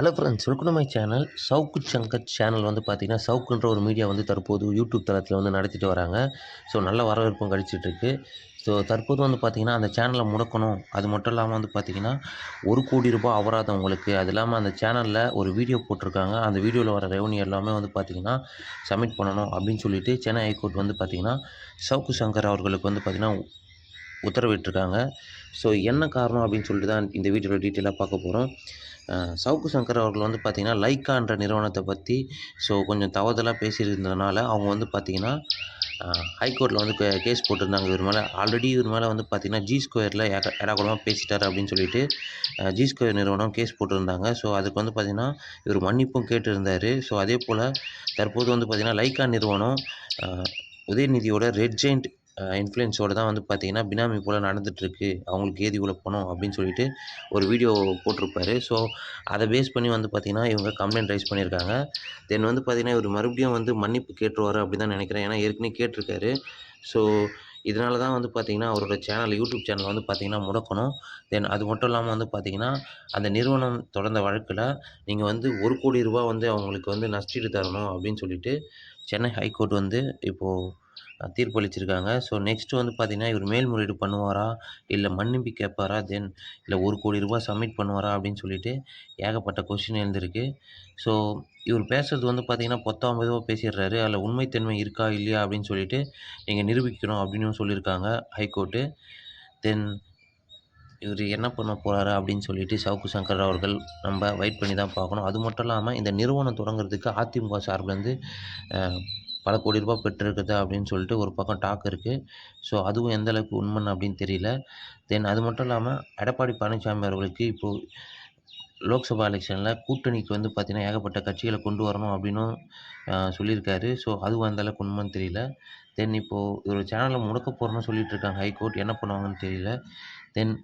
Hello friends, welcome to my channel. Savukku Shankar channel வந்து பார்த்தீங்கன்னா, சவுக்குன்ற ஒரு மீடியா வந்து தற்போது யூடியூப் தளத்தில வந்து நடத்திட்டு வராங்க. ஸோ நல்ல வரவேற்பும் கிடைச்சிட்ருக்கு. ஸோ தற்போது வந்து பார்த்தீங்கன்னா, அந்த சேனலை முடக்கணும். அது மட்டும் இல்லாமல் வந்து பார்த்தீங்கன்னா, ரூ. 1,00,00,000 அபராதம் உங்களுக்கு. அது இல்லாமல் அந்த சேனலில் ஒரு வீடியோ போட்டிருக்காங்க. அந்த வீடியோவில் வர ரெவன்யூ எல்லாமே வந்து பார்த்தீங்கன்னா, சப்மிட் பண்ணணும் அப்படின்னு சொல்லிட்டு சென்னை ஹைகோர்ட் வந்து பார்த்தீங்கன்னா, சவுக்கு சங்கர் அவர்களுக்கு வந்து பார்த்தீங்கன்னா உத்தரவிட்டிருக்காங்க. ஸோ என்ன காரணம் அப்படின்னு சொல்லிட்டு தான் இந்த வீடியோவில் டீட்டெயிலாக பார்க்க போகிறோம். சவுக்கு சங்கர் அவர்கள் வந்து பார்த்திங்கன்னா, லைக்கான்ற நிறுவனத்தை பற்றி கொஞ்சம் தவறுதலா பேசியிருந்ததுனால, அவங்க வந்து பார்த்திங்கன்னா, ஹைகோர்ட்டில் வந்து கேஸ் போட்டிருந்தாங்க இவர் மேலே. ஆல்ரெடி இவர் மேலே வந்து பார்த்திங்கன்னா, ஜி ஸ்கொயரில் ஏடாகூடமாக பேசிட்டார் அப்படின்னு சொல்லிட்டு, ஜி ஸ்கொயர் நிறுவனம் கேஸ் போட்டிருந்தாங்க. ஸோ அதுக்கு வந்து பார்த்திங்கன்னா, இவர் மன்னிப்பும் கேட்டிருந்தார். ஸோ அதேபோல் தற்போது வந்து பார்த்திங்கன்னா, லைக்கா நிறுவனம் உதயநிதியோட ரெட் ஜெயண்ட் இன்ஃப்ளூயன்ஸோடு தான் வந்து பார்த்திங்கன்னா, பினாமி போல் நடந்துகிட்ருக்கு, அவங்களுக்கு ஏது இவ்வளோ பணம் அப்படின்னு சொல்லிட்டு ஒரு வீடியோ போட்டிருப்பாரு. ஸோ அதை பேஸ் பண்ணி வந்து பார்த்திங்கன்னா, இவங்க கம்ப்ளைண்ட் ரைஸ் பண்ணியிருக்காங்க. தென் வந்து பார்த்திங்கன்னா, இவர் மறுபடியும் வந்து மன்னிப்பு கேட்டுருவார் அப்படி தான் நினைக்கிறேன். ஏன்னா ஏற்கனவே கேட்டிருக்காரு. ஸோ இதனால தான் வந்து பார்த்திங்கன்னா, அவரோட சேனல் யூடியூப் சேனல் வந்து பார்த்திங்கன்னா முடக்கணும். தென் அது மட்டும் இல்லாமல் வந்து பார்த்திங்கன்னா, அந்த நிறுவனம் தொடர்ந்த வழக்கில் நீங்கள் வந்து ரூ. 1,00,00,000 வந்து அவங்களுக்கு வந்து நஷ்டீடு தரணும் அப்படின்னு சொல்லிட்டு சென்னை ஹைகோர்ட் வந்து இப்போது தீர்ப்பளிச்சிருக்காங்க. ஸோ நெக்ஸ்ட்டு வந்து பார்த்திங்கன்னா, இவர் மேல்முறையீடு பண்ணுவாரா? இல்லை மன்னிப்பு கேட்பாரா? தென் இல்லை ரூ. 1,00,00,000 சப்மிட் பண்ணுவாரா? அப்படின்னு சொல்லிட்டு ஏகப்பட்ட கொஸ்டின் எழுந்திருக்கு. ஸோ இவர் பேசுறது வந்து பார்த்திங்கன்னா, பொத்தாம் பொதுவா பேசிடுறாரு. அதில் உண்மைத்தன்மை இருக்கா? இல்லையா? அப்படின்னு சொல்லிட்டு நீங்க நிரூபிக்கணும் அப்படின்னும் சொல்லியிருக்காங்க ஹைகோர்ட்டு. தென் இவர் என்ன பண்ண போறாரு அப்படின்னு சொல்லிட்டு சவுக்கு சங்கர் அவர்கள் நம்ம வெயிட் பண்ணி தான் பார்க்கணும். அது மட்டும் இல்லாமல் இந்த நிறுவனம் தொடங்குறதுக்கு அதிமுக சார்பிலேருந்து அ பல கோடி ரூபாய் பெற்றிருக்குது அப்படின்னு சொல்லிட்டு ஒரு பக்கம் டாக் இருக்குது. ஸோ அதுவும் எந்த அளவுக்கு உண்மைன்னு அப்படின்னு தெரியல. தென் அது மட்டும் இல்லாமல் எடப்பாடி பழனிசாமி அவர்களுக்கு இப்போது லோக்சபா எலெக்ஷனில் கூட்டணிக்கு வந்து பார்த்திங்கன்னா, ஏகப்பட்ட கட்சிகளை கொண்டு வரணும் அப்படின்னும் சொல்லியிருக்காரு. ஸோ அதுவும் எந்த அளவுக்கு உண்மைன்னு தெரியல. தென் இப்போது ஒரு சேனலை முடக்க போகிறோன்னு சொல்லிட்டு இருக்காங்க ஹைகோர்ட். என்ன பண்ணுவாங்கன்னு தெரியல. தென்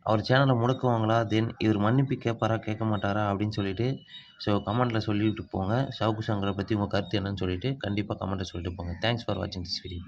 அவர் சேனலை முடக்குவாங்களா? தென் இவர் மன்னிப்பு கேட்பாரா? கேட்க மாட்டாரா? அப்படின்னு சொல்லிட்டு கமெண்ட்டில் சொல்லிவிட்டு போங்க. சவுக்கு சங்கரை பற்றி உங்கள் கருத்து என்னன்னு சொல்லிட்டு கண்டிப்பாக கமெண்ட்டில் சொல்லிட்டு போங்க. தேங்க்ஸ் ஃபார் வாட்சிங் திஸ் வீடியோ.